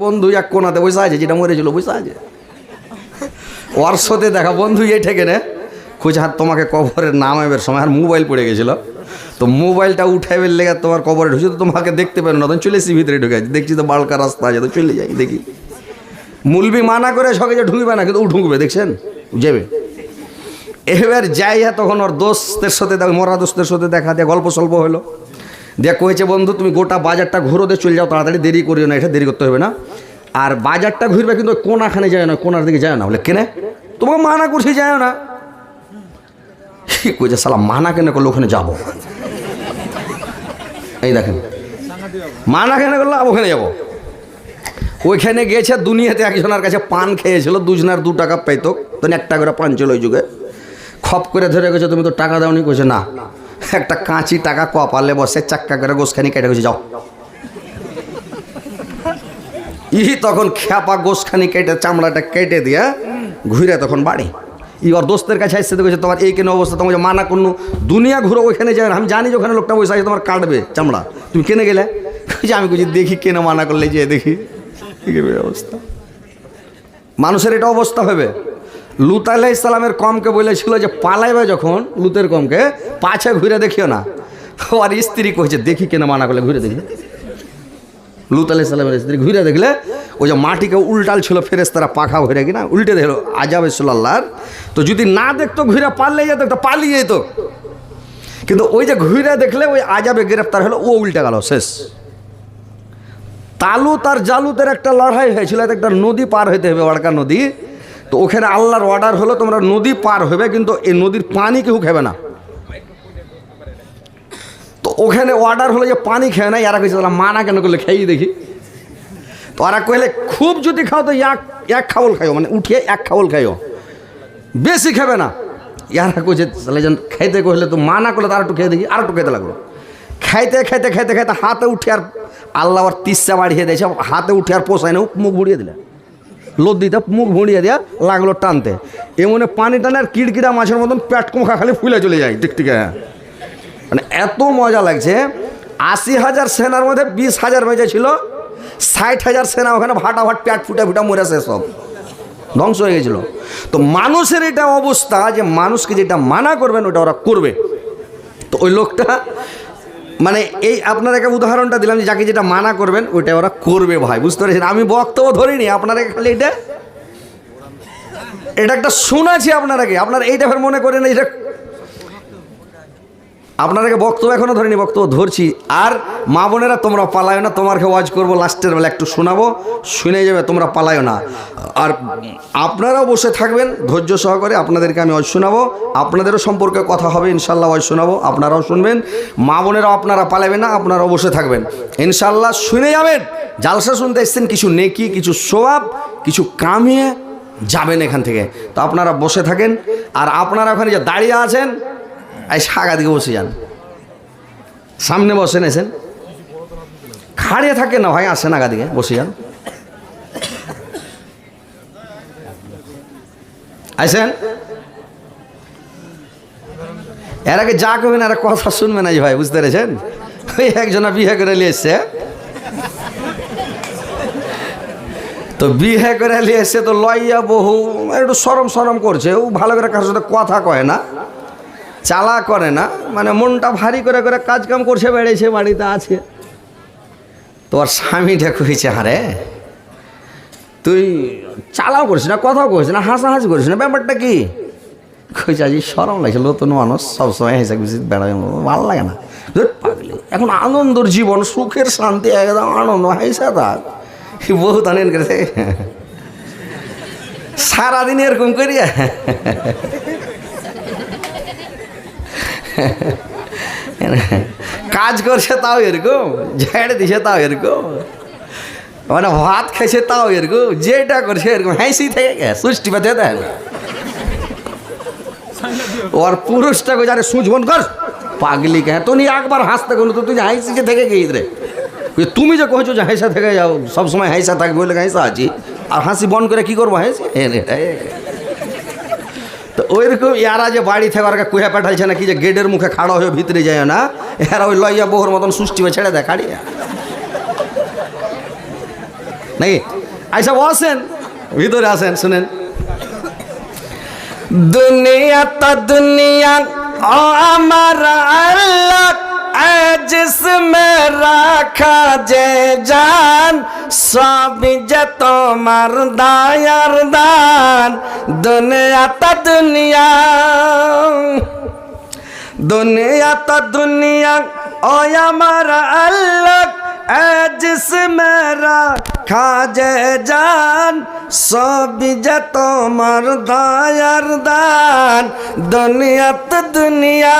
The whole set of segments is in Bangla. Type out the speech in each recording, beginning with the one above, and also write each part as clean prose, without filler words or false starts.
বন্ধু এক কোনাতে বসে আছে, যেটা মরেছিল বসে আছে, ওর সাথে দেখা বন্ধু এই ঠেকে নে খুঁজে হাত তোমাকে কবরের নামাবের সময় আর মোবাইল পড়ে গেছিল, তো মোবাইলটা উঠাইবে লেগে তোমার কবরে ঢুকছে, তো তোমাকে দেখতে পারো না, তখন চলে এসি ভিতরে ঢুকে আছে, দেখছি তো বালকা রাস্তা আছে, তো চলে যাই দেখি। মুলবি মানা করে সকে যে ঢুকবে না, কিন্তু ও ঢুকবে, দেখছেন যাবে। এবার যাই তখন ওর দোস্তের সাথে মরা দোস্তের সাথে দেখা দিয়ে গল্প সল্প হলো, দিয়ে কয়েছে বন্ধু তুমি গোটা বাজারটা ঘুরো দিয়ে চলে যাও, তাড়াতাড়ি দেরি করিও না, এটা দেরি করতে হবে না, আর বাজারটা ঘুরবে কিন্তু কোনাখানে যায় না, কোনার দিকে যায় না। বলে কেনে? তোমাকে মানা করছি যায় না। কইছে শালা মানা কেন করলো, ওখানে যাবো। এই দেখেন মানা কেন করলো, ওখানে যাবো। ওইখানে গেছে, দুনিয়াতে একজনের কাছে পান খেয়েছিল, দুজনের 2 টাকা পেতো, তো 1 টাকা করে পান ছিল ওই যুগে। খপ করে ধরে গেছে, তুমি তো টাকা দাওনি। কইছে না, একটা কাঁচি টাকা কপালে বসে চাক্কা করে গোসখানি কেটে গেছে, যাও। তখন খ্যাপা গোসখানি কেটে চামড়াটা কেটে দিয়া ঘুরে তখন বাড়ি। ওর দোস্তের কাছে আসছে, দেখেছে তোমার এই কেন অবস্থা, তোমাকে মানা করলো দুনিয়া ঘুরো, ওইখানে যায় না, আমি জানি যে ওখানে লোকটা বসে আছে তোমার কাটবে চামড়া, তুমি কেনে গেলে? আমি কইছি দেখি কেন মানা করলে, যে দেখি অবস্থা। মানুষের এটা অবস্থা হবে। লুত আলাইহিস সালামের কমকে বলেছিল যে পালাইবে যখন, লুতের কমকে পাছে ঘুরে দেখিও না। আর স্ত্রী কইছে দেখি কেন মানা করলে, ঘুরে দেখলে। লুত আলাইহিস সালামের স্ত্রী ঘুরে দেখলে ওই যে মাটিকে উল্টাল ছিল, ফেরেশতারা পাখা ঘুরে কিনা উল্টে দেখলো, আজাব এসেছিল আল্লাহর। তো যদি না দেখতো ঘুরে পারলে যেত, তো পালিয়ে যেত, কিন্তু ওই যে ঘুরে দেখলে ওই আজাবে গ্রেফতার হলো, ও উল্টে গেল, শেষ। তালুত আর জালুতের একটা লড়াই হয়েছিল, একটা নদী পার হইতে হবে, ওয়াড়কা নদী। তো ওখানে আল্লাহর অর্ডার হলো তোমরা নদী পার হবে, কিন্তু এই নদীর পানি কেউ খাবে না। তো ওখানে অর্ডার হলো যে পানি খেয়ে না, এরা কইছে মানা কেন করলে, খেয়ে দেখি। তো ওরা কইলে খুব যদি খাও তো এক খাওল খাইও, মানে উঠিয়ে 1 খাওল খাইও, বেশি খাবে না। এরা কইছে খাইতে কইলে তো মানা করলে, তো আর একটু খেয়ে দেখি, আর একটু খেতে লাগলো। খাইতে খাইতে খাইতে খাইতে হাতে উঠে, আর আল্লাহ আর 30টা বাড়িয়ে দিয়েছে, হাতে উঠে আর পোষায় না, মুখ ভুড়িয়ে দিলে, লোদ দিতে মুখ ভুড়িয়ে দেওয়া লাগলো টানতে, এমনে পানি টানে আর কিড়কিড়া মাছের মতন পেট কোঁখা খালি ফুলে চলে যায় টিকটিকে। মানে এত মজা লাগছে। 80,000 সেনার মধ্যে 20,000 বেজে ছিল, 60,000 সেনা ওখানে ভাটাভাট পেট ফুটা ফুটা মরেছে, সব ধ্বংস হয়ে গেছিল। তো মানুষের এটা অবস্থা যে মানুষকে যেটা মানা করবেন ওটা ওরা করবে। তো ওই লোকটা মানে এই আপনাদেরকে উদাহরণটা দিলাম যে যাকে যেটা মানা করবেন ওইটা ওরা করবে, ভাই বুঝতে পেরেছেন। আমি বক্তব্য ধরিনি, আপনাদেরকে খালি এটা একটা শোনাচ্ছি আপনারাকে, আপনারা এইটা ফের মনে করেন এটা আপনাদেরকে বক্তব্য এখনো ধরিনি, বক্তব্য ধরছি। আর মা বোনেরা তোমরা পালায় না, তোমাকে ওয়াজ করবো লাস্টের বেলা, একটু শোনাবো, শুনে যাবে, তোমরা পালায় না। আর আপনারাও বসে থাকবেন ধৈর্য সহকারে, আপনাদেরকে আমি ওয়াজ শোনাবো, আপনাদেরও সম্পর্কে কথা হবে ইনশাল্লাহ, ওয়াজ শোনাবো, আপনারাও শুনবেন। মা বোনেরাও আপনারা পালাবেন না, আপনারাও বসে থাকবেন ইনশাল্লাহ, শুনে যাবেন। জালসা শুনতে এসছেন, কিছু নেকি, কিছু সওয়াব, কিছু কামিয়ে যাবেন এখান থেকে। তো আপনারা বসে থাকেন, আর আপনারা ওখানে যে দাঁড়িয়ে আছেন এই সাগা দিকে বসে যান, সামনে বসেন, এসেন, খাড়িয়ে থাকেন না ভাই, আসেন আগা দিকে বসে যান, আসেন। এর আগে যা করবেন আর কথা শুনবে না ভাই, বুঝতে পেরেছেন। ওই একজনা বিয়ে করে নিয়ে এসছে, তো বিয়ে করে নিয়ে এসছে, তো লইয়া বহু একটু সরম সরম করছে, ও ভালো করে কারোর সাথে কথা কয় না, চালা করে না, মানে মনটা ভারী করে করে কাজ কাম করছে, বেড়েছে, বাড়িতে আছে। তোর স্বামীটা কইছে, আরে তুই চালাও করিস না, কথাও করিস না, হাসাহাসি করিস না, ব্যাপারটা কি? কইছে আজ সরম লাগছে, নতুন মানুষ সবসময় হেসে খুশি বেড়ায়, ভালো লাগে না, পাগলি। এখন আনন্দর জীবন, সুখের শান্তি, একদম আনন্দ, হাইসা থাক, বহুত আনন্দ করেছে সারাদিন এরকম করিয়া। কাজ করছে তাও এরকম, ঝেড়ে দিছে তাও এরকম, মানে ভাত খাইছে তাও এরকম, যেটা করছে এরকম, হাসি থেকে সুষ্টি পাতে দেয় না। ওর পুরুষটাকে যারে সুচ বন্ধ কর, পাগলি কে তো নি একবার হাসতে গেল, তো তুই হাসিকে থেকে গিয়ে রে, তুমি যে কহছো যে হাসা থেকে যাও, সবসময় হাসা থাকবে বলে হাসা আছি, আর হাসি বন্ধ করে কি করবো, হাসি। তো ওইরকম এরা যে বাড়ি থেকে আর কুয়া পাঠাইছে না কি, যে গেটের মুখে খাড়া হয়ে ভিতরে যায় না, এরা ওই লইয়া বহুর মতন সুষ্টি ছেড়ে দেয় খাড়িয়া। নাকি? আচ্ছা বসেন, ভিতরে আসেন, শুনেন। দুনিয়া তো দুনিয়া ও আমার আল্লাহ, जिसमे रखा जे जान, सभी जे তোমার দায়ার দান। দুনিয়া তো দুনিয়া, দুনিয়া তো দুনিয়া ও আমার আল্লাহ, जिसमे रखा जे जान, सभी जे তোমার দায়ার দান। দুনিয়া তো দুনিয়া,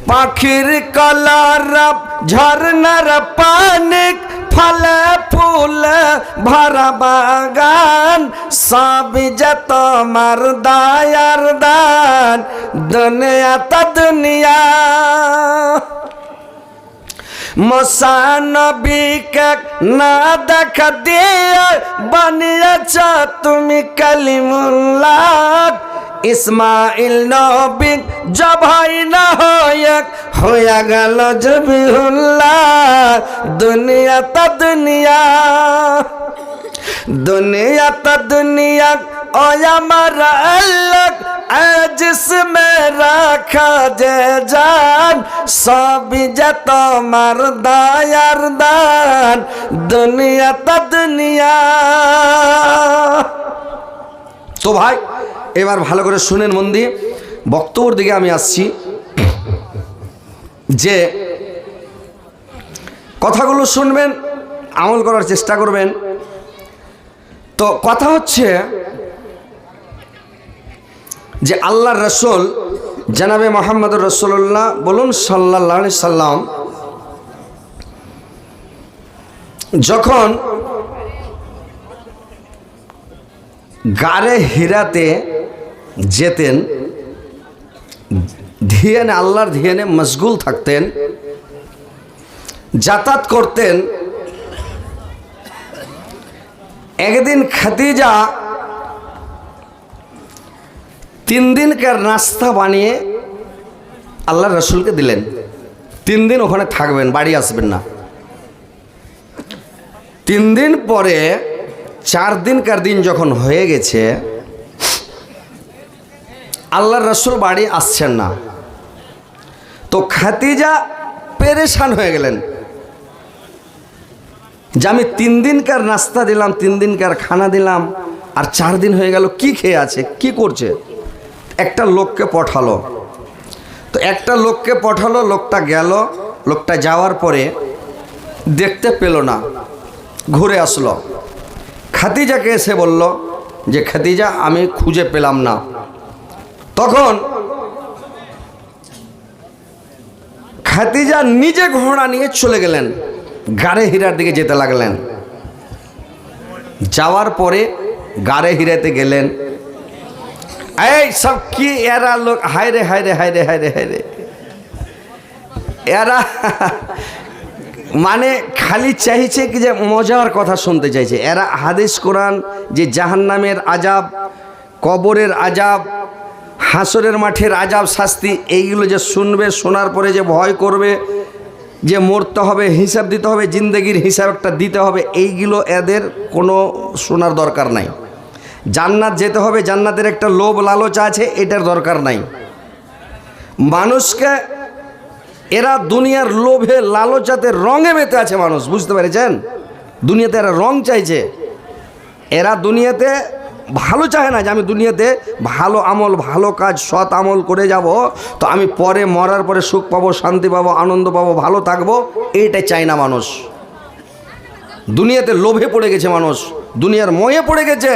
পাখির কলরব ঝরনার পানি, ফলে ফুলে ভরা বাগান, সবই যে তোমার দায়ার দান। দুনিয়া তো দুনিয়া, মুসা নবীকে না দেখা দিয়ে বানিয়েছ তুমি কালিমুল্লাহ। ইসমাইল নবী জবাই না হয়ে গেল জবিহুল্লাহ। দুনিয়া তো দুনিয়া, দুনিয়া তো দুনিয়া ও আমার আল্লাহ, जिसमें रखा जे जान, सभी जे তোমার দায়ার দান। দুনিয়া তো দুনিয়া। তো ভাই এবার ভালো করে শুনেন মন দিয়ে, বক্তব্যের দিকে আমি আসছি। যে কথাগুলো শুনবেন, আমল করার চেষ্টা করবেন। তো কথা হচ্ছে যে আল্লাহর রসুল জনাবে মুহাম্মদুর রাসূলুল্লাহ বলুন সাল্লাল্লাহু আলাইহি সাল্লাম যখন গারে হিরাতে যেতেন, ধ্যানে আল্লাহর ধ্যানে মশগুল থাকতেন, যাতায়াত করতেন। একদিন খাদিজা 3 দিনকার নাস্তা বানিয়ে আল্লাহর রসুলকে দিলেন। 3 দিন ওখানে থাকবেন, বাড়ি আসবেন না। 3 দিন পরে 4 দিনকার দিন যখন হয়ে গেছে, আল্লাহর রসুল বাড়ি আসছেন না। তো খাদিজা পেরেশান হয়ে গেলেন যে আমি 3 দিনকার নাস্তা দিলাম, 3 দিনকার খানা দিলাম, আর 4 দিন হয়ে গেল, কি খেয়ে আছে, কি করছে? একটা লোককে পাঠালো। তো একটা লোককে পাঠালো, লোকটা গেল। লোকটা যাওয়ার পরে দেখতে পেল না, ঘুরে আসলো। খাদিজাকে এসে বলল যে খাদিজা আমি খুঁজে পেলাম না। তখন খাদিজা নিজে ঘোড়া নিয়ে চলে গেলেন, গারে হীরার দিকে যেতে লাগলেন। যাওয়ার পরে গারে হীরাতে গেলেন। এই সব কি এরা লোক, হায়রে হায়রে হায়রে হায়রে হায়রে, এরা মানে খালি চাইছে কি যে মজার কথা শুনতে চাইছে। এরা হাদিস কোরআন যে জাহান্নামের আজাব, কবরের আজাব, হাসরের মাঠের আজাব শাস্তি, এইগুলো যে শুনবে, শোনার পরে যে ভয় করবে, যে মরতে হবে, হিসাব দিতে হবে, জিন্দগির হিসাব একটা দিতে হবে, এইগুলো এদের কোনো শোনার দরকার নাই। জান্নাত যেতে হবে, জান্নাতের একটা লোভ লালচ আছে, এটার দরকার নাই। মানুষকে এরা দুনিয়ার লোভে লালচাতে রঙে মেতে আছে মানুষ, বুঝতে পেরেছেন? দুনিয়াতে এরা রং চাইছে। এরা দুনিয়াতে ভালো চায় না যে আমি দুনিয়াতে ভালো আমল, ভালো কাজ, সৎ আমল করে যাব, তো আমি পরে মরার পরে সুখ পাবো, শান্তি পাবো, আনন্দ পাবো, ভালো থাকবো, এইটাই চায় না মানুষ। দুনিয়াতে লোভে পড়ে গেছে মানুষ, দুনিয়ার মোহে পড়ে গেছে।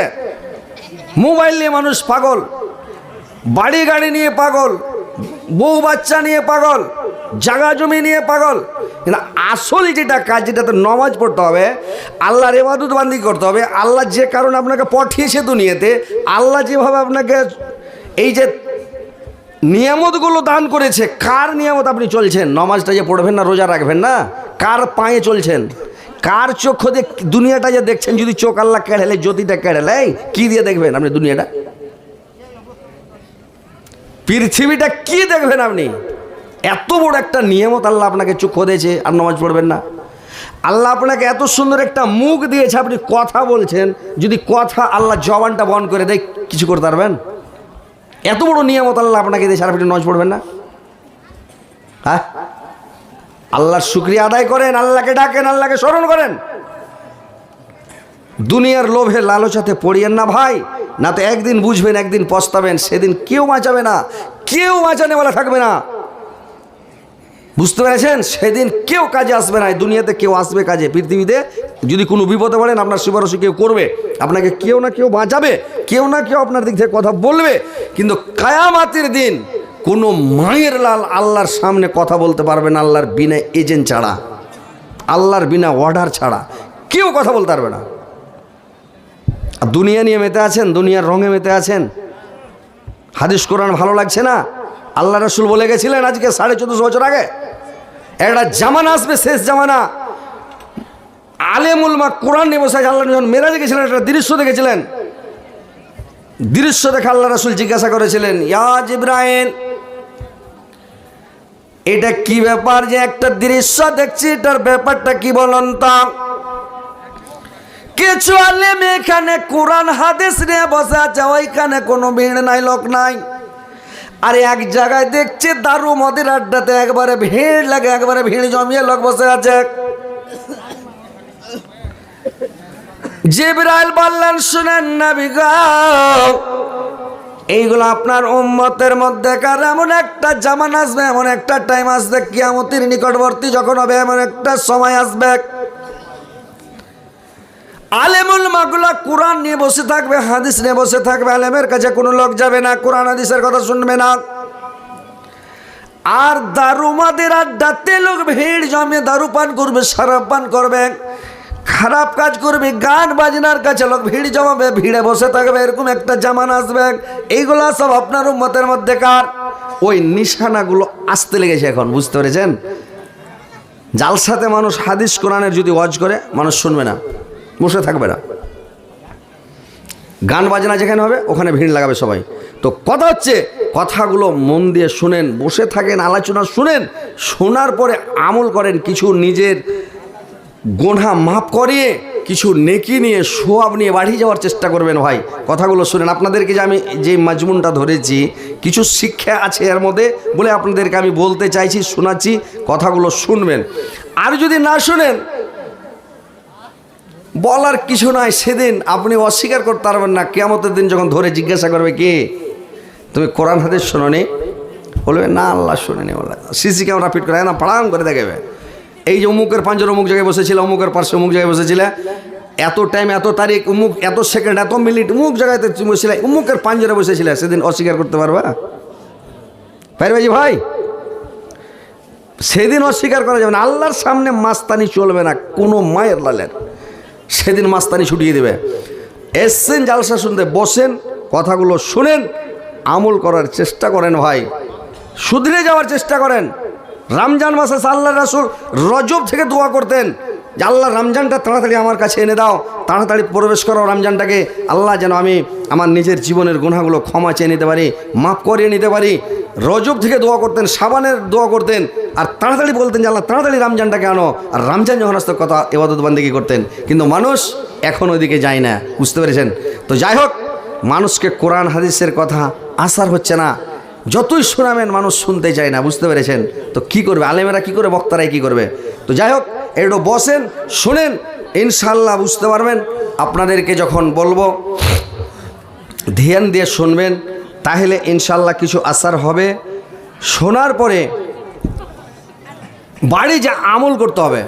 মোবাইল নিয়ে মানুষ পাগল, বাড়ি গাড়ি নিয়ে পাগল, বউ বাচ্চা নিয়ে পাগল, জাগা জমি নিয়ে পাগল। কিন্তু আসল যেটা কাজ, যেটাতে নামাজ পড়তে হবে, আল্লাহর ইবাদত বান্দি করতে হবে, আল্লাহ যে কারণে আপনাকে পাঠিয়েছে দুনিয়াতে, আল্লাহ যেভাবে আপনাকে এই যে নিয়ামতগুলো দান করেছে, কার নিয়ামত আপনি চলছেন? নামাজটা যে পড়বেন না, রোজা রাখবেন না, কার পায়ে চলছেন? কার চক্ষু দিয়ে দুনিয়াটা যে দেখছেন? যদি চোখ আল্লাহ কেড়েলে, জ্যোতিটা কেড়েলে, কি দিয়ে দেখবেন আপনি দুনিয়াটা? পৃথিবীটা কি দেখবেন আপনি? এত বড় একটা নিয়ামত আল্লাহ আপনাকে চক্ষু দিয়েছে, আর নামাজ পড়বেন না। আল্লাহ আপনাকে এত সুন্দর একটা মুখ দিয়েছে, আপনি কথা বলছেন, যদি কথা আল্লাহ জবানটা বন্ধ করে দেয় কিছু করতে পারবেন? এত বড় নিয়ামত আল্লাহ আপনাকে দিয়ে, সারা আপনি নজ পড়বেন না? হ্যাঁ, আল্লাহর শুকরিয়া আদায় করেন, আল্লাহকে ডাকেন, আল্লাহকে স্মরণ করেন। দুনিয়ার লোভে লালসাতে পড়িয়েন না ভাই, না তো একদিন বুঝবেন, একদিন পস্তাবেন, সেদিন কেউ বাঁচাবে না, কেউ বাঁচানে বলা থাকবে না। বুঝতে পেরেছেন? সেদিন কেউ কাজে আসবে না। দুনিয়াতে কেউ আসবে কাজে, পৃথিবীতে যদি কোনো বিপদে পড়েন আপনার সুপারশি কেউ করবে, আপনাকে কেউ না কেউ বাঁচাবে, কেউ না কেউ আপনার দিক থেকে কথা বলবে। কিন্তু কিয়ামতের দিন কোনো মায়ের লাল আল্লাহর সামনে কথা বলতে পারবে না, আল্লাহর বিনা এজেন্ট ছাড়া, আল্লাহর বিনা অর্ডার ছাড়া কেউ কথা বলতে পারবে না। আর দুনিয়া নিয়ে মেতে আছেন, দুনিয়ার রঙে মেতে আছেন, হাদিস কোরআন ভালো লাগছে না। আল্লাহ রসুল বলে গেছিলেন আজকে 1450 বছর আগে, একটা জামানা আসবে, শেষ জামানা, আলেমুল মা কোরআন নিয়ে বসে আছে। আল্লাহ যখন মেরাজে গেছিলেন একটা দৃশ্য দেখেছিলেন, দৃশ্য দেখে আল্লাহ রসুল জিজ্ঞাসা করেছিলেন, ইয়া জিবরাইল, এটা কি ব্যাপার যে একটা দৃশ্য দেখছি, এটার ব্যাপারটা কি বলুন তা? কিছু আলেম এখানে কোরআন হাদিস নিয়ে বসে আছে, ওইখানে কোনো ভিড় নাই, লোক নাই। আর এক জায়গায় দেখছে দারু মদের আড্ডাতে একবারে ভিড় লাগে, একবারে ভিড় জমিয়ে লোক বসে আছে। জিবরাইল বললেন, শুনেন নবী গো, এইগুলো আপনার উম্মতের মধ্যেকার এমন একটা জামানা আসবে, এমন একটা টাইম আসবে, কিয়ামতের নিকটবর্তী যখন হবে, এমন একটা সময় আসবে, আলেমুল মাগুলা কোরআন নিয়ে বসে থাকবে, হাদিস নিয়ে বসে থাকবে, আলেমের কাছে কোনো লোক যাবে না, কোরআন হাদিসের কথা শুনবে না। আর দারু মদের আড্ডাতে লোক ভিড় জমে দারু পান করবে, শরাব পান করবে, খারাপ কাজ করবে, গান বাজনার কাছে লোক ভিড় জমাবে, ভিড়ে বসে থাকবে, এরকম একটা জামানা আসবে। এইগুলা সব আপনার উম্মতের মধ্যেকার ওই নিশানাগুলো আসতে লেগেছে এখন, বুঝতে পেরেছেন? জালসাতে মানুষ হাদিস কোরআনের যদি ওয়াজ করে মানুষ শুনবে না, বসে থাকবে না, গান বাজনা যেখানে হবে ওখানে ভিড় লাগাবে সবাই। তো কথা হচ্ছে, কথাগুলো মন দিয়ে শুনেন, বসে থাকেন, আলোচনা শুনেন, শোনার পরে আমল করেন, কিছু নিজের গুনাহ মাফ করিয়ে কিছু নেকি নিয়ে সোয়াব নিয়ে বাড়ি যাওয়ার চেষ্টা করবেন ভাই। কথাগুলো শুনেন, আপনাদেরকে যে আমি যে মাজমুনটা ধরেছি কিছু শিক্ষা আছে এর মধ্যে বলে আপনাদেরকে আমি বলতে চাইছি, শোনাচ্ছি, কথাগুলো শুনবেন। আর যদি না শুনেন বলার কিছু নাই, সেদিন আপনি অস্বীকার করতে পারবেন না। কিয়ামতের দিন যখন ধরে জিজ্ঞাসা করবে, কে তুমি কোরআন হাদিস শোনোনি? বলবে না আল্লাহ শোনেনি। বলে সিসি ক্যামেরা ফিট করে না, পাড়াং করে দেখাবে, এই যে অমুকের পাঞ্জর অমুক জায়গায় বসেছিল, অমুকের পার্শ্বে অমুক জায়গায় বসেছিল, এত টাইম, এত তারিখ, অমুক, এত সেকেন্ড, এত মিনিট অমুক জায়গাতে বসেছিল, অমুকের পাঞ্জরে বসেছিল, সেদিন অস্বীকার করতে পারবা? পারবে জি ভাই? সেদিন অস্বীকার করা যাবে না। আল্লাহর সামনে মাস্তানি চলবে না কোনো মায়ের লালের, সেদিন মাস্তানি ছুটিয়ে দেবে। এসছেন জালসা শুনতে, বসেন, কথাগুলো শুনেন, আমল করার চেষ্টা করেন ভাই, শুধরে যাওয়ার চেষ্টা করেন। রমজান মাসে আল্লাহ রাসূল রজব থেকে দোয়া করতেন যে আল্লাহ রমজানটা তাড়াতাড়ি আমার কাছে এনে দাও, তাড়াতাড়ি প্রবেশ করো রমজানটাকে, আল্লাহ যেন আমি আমার নিজের জীবনের গুনাহগুলো ক্ষমা চেয়ে নিতে পারি, মাফ করিয়ে নিতে পারি। রজব থেকে দোয়া করতেন, শাবানের দোয়া করতেন, আর তাড়াতাড়ি বলতেন যে আল্লাহ তাড়াতাড়ি রমজানটাকে আনো। আর রমজান যখন আসতো কথা ইবাদত বান্দেগি করতেন, কিন্তু মানুষ এখন ওইদিকে যায় না, বুঝতে পেরেছেন? তো যাই হোক, মানুষকে কোরআন হাদিসের কথা আসার হচ্ছে না, যতই শোনাবেন মানুষ শুনতে চায় না, বুঝতে পেরেছেন? তো কি করবে আলেমেরা, কি করে বক্তারাই কি করবে? তো যাই হোক, একটু বসেন, শোনেন, ইনশাল্লাহ বুঝতে পারবেন। আপনাদেরকে যখন বলবো ধ্যান দিয়ে শুনবেন, তাহলে ইনশাল্লাহ কিছু আসার হবে। শোনার পরে বাড়ি যা আমল করতে হবে।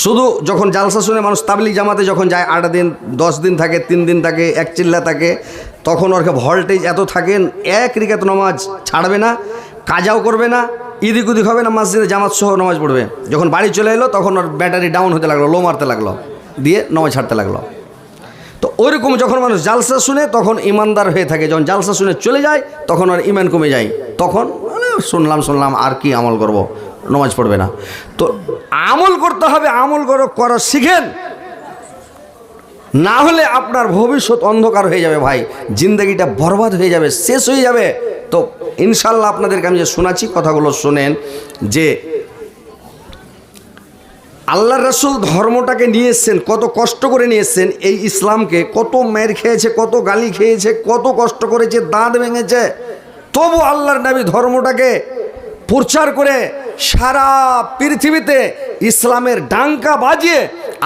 শুধু যখন জালসা শুনে মানুষ তাবলিগ জামাতে যখন যায়, 8 দিন 10 দিন থাকে, 3 দিন থাকে, এক চিল্লা থাকে, তখন ওর ভোল্টেজ এত থাকেন, এক রিকাত নামাজ ছাড়বে না, কাজাও করবে না, ইদিক উদিক হবে না, মসজিদে জামাত সহ নামাজ পড়বে। যখন বাড়ি চলে এলো তখন ওর ব্যাটারি ডাউন হতে লাগলো, লো মারতে লাগলো, দিয়ে নামাজ ছাড়তে লাগলো। তো ওইরকম যখন মানুষ জালসা শুনে তখন ইমানদার হয়ে থাকে, যখন জালসা শুনে চলে যায় তখন ওর ইমান কমে যায়, তখন শুনলাম আর কি আমল করব, নামাজ পড়বে না। তো আমল করতে হবে, আমল করা শিখেন, না হলে আপনার ভবিষ্যৎ অন্ধকার হয়ে যাবে ভাই, জিন্দগিটা বরবাদ হয়ে যাবে, শেষ হয়ে যাবে। তো ইনশাল্লাহ আপনাদেরকে আমি যে শোনাচ্ছি কথাগুলো শোনেন, যে আল্লাহ রসুল ধর্মটাকে নিয়ে এসছেন, কত কষ্ট করে নিয়ে এসছেন এই ইসলামকে, কত মের খেয়েছে, কত গালি খেয়েছে, কত কষ্ট করেছে, দাঁত ভেঙেছে, তবু আল্লাহর নবী ধর্মটাকে প্রচার করে সারা পৃথিবীতে ইসলামের ডাঙ্কা বাজিয়ে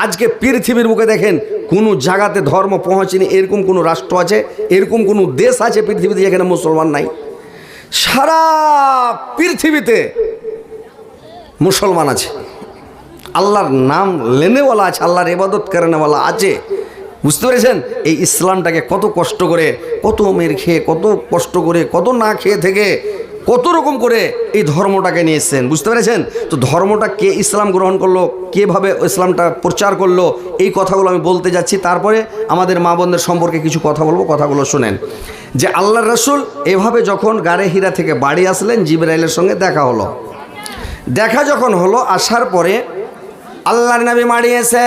আজকে পৃথিবীর বুকে দেখেন কোনো জায়গাতে ধর্ম পৌঁছেনি। এরকম কোনো রাষ্ট্র আছে, এরকম কোনো দেশ আছে পৃথিবীতে যেখানে মুসলমান নাই? সারা পৃথিবীতে মুসলমান আছে, আল্লাহর নাম লেনেওয়ালা আছে, আল্লাহর ইবাদত করেনেওয়ালা আছে। বুঝতে পেরেছেন? এই ইসলামটাকে কত কষ্ট করে, কত মের খেয়ে, কত কষ্ট করে, কত না খেয়ে থেকে কত রকম করে এই ধর্মটাকে নিয়ে এসছেন। বুঝতে পেরেছেন? তো ধর্মটা কে ইসলাম গ্রহণ করলো, কীভাবে ইসলামটা প্রচার করলো, এই কথাগুলো আমি বলতে যাচ্ছি। তারপরে আমাদের মা বোনদের সম্পর্কে কিছু কথা বলবো, কথাগুলো শোনেন। যে আল্লাহর রাসূল এভাবে যখন গাড়ে হীরা থেকে বাড়ি আসলেন, জিবরাইলের সঙ্গে দেখা হলো। দেখা যখন হলো, আসার পরে আল্লাহর নবী মাড়িয়েছে